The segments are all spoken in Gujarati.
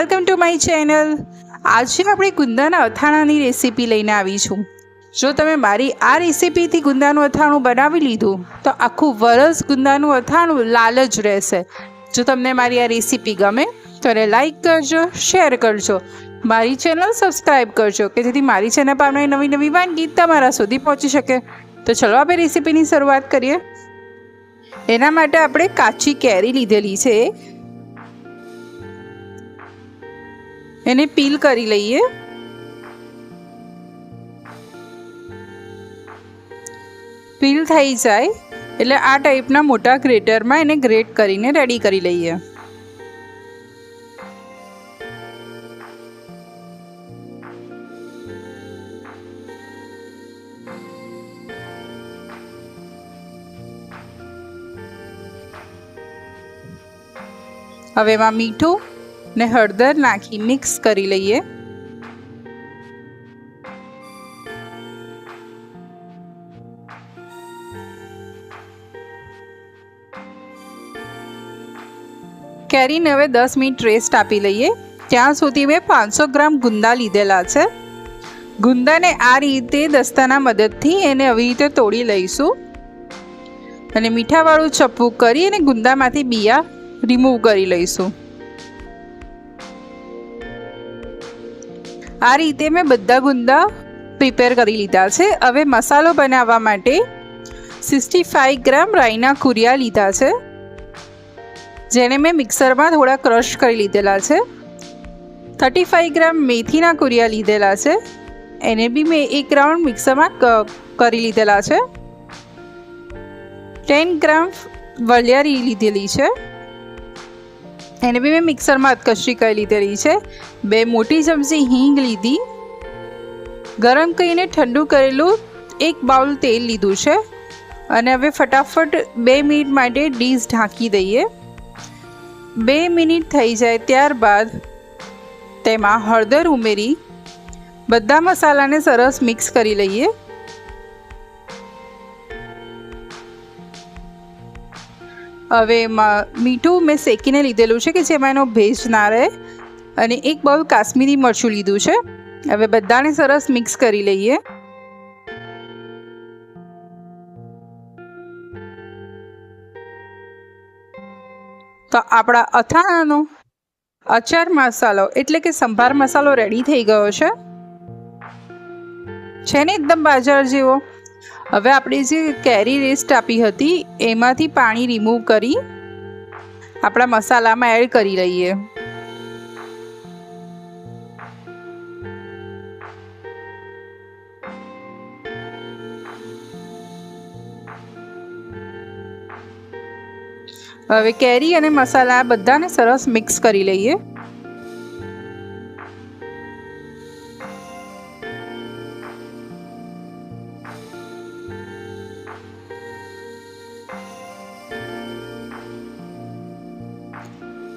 Welcome to my channel. આજે આપણે ગુંદાના અથાણાની રેસીપી લઈને આવી છું। જો તમે મારી આ રેસીપીથી ગુંદાનું અથાણું બનાવી લીધું તો આખું વરસ ગુંદાનું અથાણું લાલ જ રહેશે। જો તમને મારી આ રેસીપી ગમે તો એને લાઈક કરજો, શેર કરજો, મારી ચેનલ સબસ્ક્રાઈબ કરજો કે જેથી મારી ચેનલ પર આવનારી નવી નવી વાનગી તમારા સુધી પહોંચી શકે। તો ચલો આપણે રેસીપીની શરૂઆત કરીએ। એના માટે આપણે કાચી કેરી લીધેલી છે, એને પીલ કરી લઈએ। પીલ થઈ જાય એટલે આ ટાઈપના મોટા ગ્રેટરમાં એને ગ્રેટ કરીને રેડી કરી લઈએ। હવે એમાં મીઠું ને હળદર નાખી મિક્સ કરી લઈએ। કેરીને હવે 10 મિનિટ રેસ્ટ આપી લઈએ। ત્યાં સુધી મેં 500 ગ્રામ ગુંદા લીધેલા છે। ગુંદાને આ રીતે દસ્તાના મદદથી એને આવી રીતે તોડી લઈશું અને મીઠાવાળું ચપ્પુ કરી અને ગુંદામાંથી બિયા રિમૂવ કરી લઈશું। આ રીતે મેં બધા ગુંદા પ્રિપેર કરી લીધા છે। હવે મસાલો બનાવવા માટે 65 ગ્રામ રાઈના કુરિયા લીધા છે, જેને મેં મિક્સરમાં થોડા ક્રશ કરી લીધેલા છે। 35 ગ્રામ મેથીના કુરિયા લીધેલા છે, એને બી મેં એક રાઉન્ડ મિક્સરમાં કરી લીધેલા છે। 10 ગ્રામ વલિયારી લીધેલી છે, એને બી મેં મિક્સરમાં અધકચરી કરી લીધેલી છે। 2 મોટી ચમચી હિંગ લીધી, ગરમ કરીને ઠંડુ કરેલું 1 બાઉલ તેલ લીધું છે અને હવે ફટાફટ 2 મિનિટ માટે ડીશ ઢાંકી દઈએ। 2 મિનિટ થઈ જાય ત્યારબાદ તેમાં હળદર ઉમેરી બધા મસાલાને સરસ મિક્સ કરી લઈએ। હવે એમાં મીઠું મેં શેકીને લીધેલું છે કે જેમાં એનો ભેજ ના રહે, અને 1 બાઉલ કાશ્મીરી મરચું લીધું છે। હવે બધાને સરસ મિક્સ કરી લઈએ। તો આપણા અથાણાનો અચાર મસાલો એટલે કે સંભાર મસાલો રેડી થઈ ગયો છે ને એકદમ બાજાર જેવો। હવે આપણે જે કેરી રેસ્ટ આપી હતી એમાંથી પાણી રિમૂવ કરી આપણા મસાલામાં એડ કરી લઈએ। હવે કેરી અને મસાલા બધાને સરસ મિક્સ કરી લઈએ।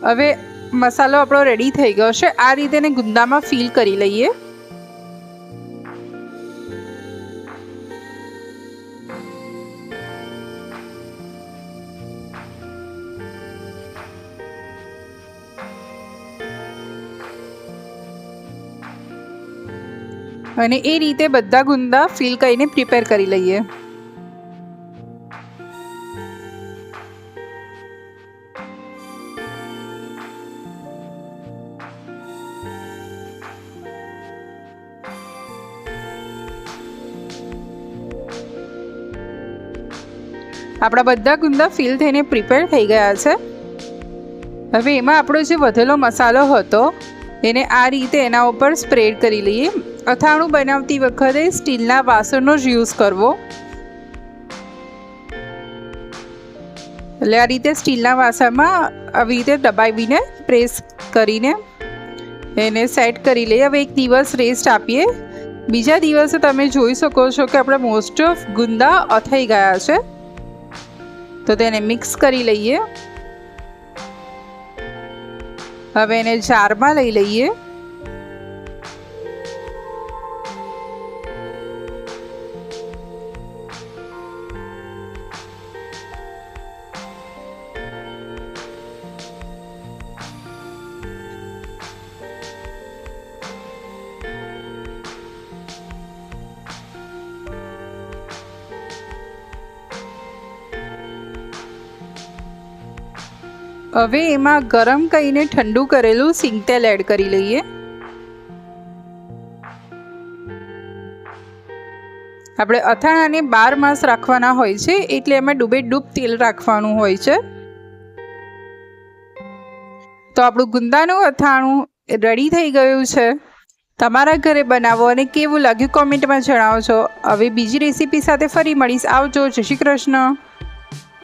હવે મસાલો આપણો રેડી થઈ ગયો છે। આ રીતે એને ગુંદામાં ફિલ કરી લઈએ। અને એ રીતે બધા ગુંદા ફિલ કરીને પ્રિપેર કરી લઈએ। આપણા બધા ગુંદા ફિલ થઈને પ્રિપેર થઈ ગયા છે। હવે એમાં આપણો જે વધેલો મસાલો હતો એને આ રીતે એના ઉપર સ્પ્રેડ કરી લઈએ। અથાણું બનાવતી વખતે સ્ટીલના વાસણનો જ યુઝ કરવો, એટલે આ રીતે સ્ટીલના વાસણમાં આવી રીતે દબાવીને પ્રેસ કરીને એને સેટ કરી લઈએ। હવે 1 દિવસ રેસ્ટ આપીએ। બીજા દિવસે તમે જોઈ શકો છો કે આપણે મોસ્ટ ઓફ ગુંદા અથાઈ ગયા છે, તો તેને મિક્સ કરી લઈએ। હવે એને જારમાં લઈ લઈએ। હવે એમાં ગરમ કરીને ઠંડુ કરેલું સિંગતેલ એડ કરી લઈએ. આપણે અથાણાને 12 માસ રાખવાના હોય છે, એટલે એમાં ડૂબે ડૂબ તેલ રાખવાનું હોય છે. તો આપણું ગુંદાનું અથાણું રેડી થઈ ગયું છે. તમારા ઘરે બનાવો અને કેવું લાગ્યું કોમેન્ટમાં જણાવજો. હવે બીજી રેસીપી સાથે ફરી મળીશ. આવજો. જય શ્રી કૃષ્ણ.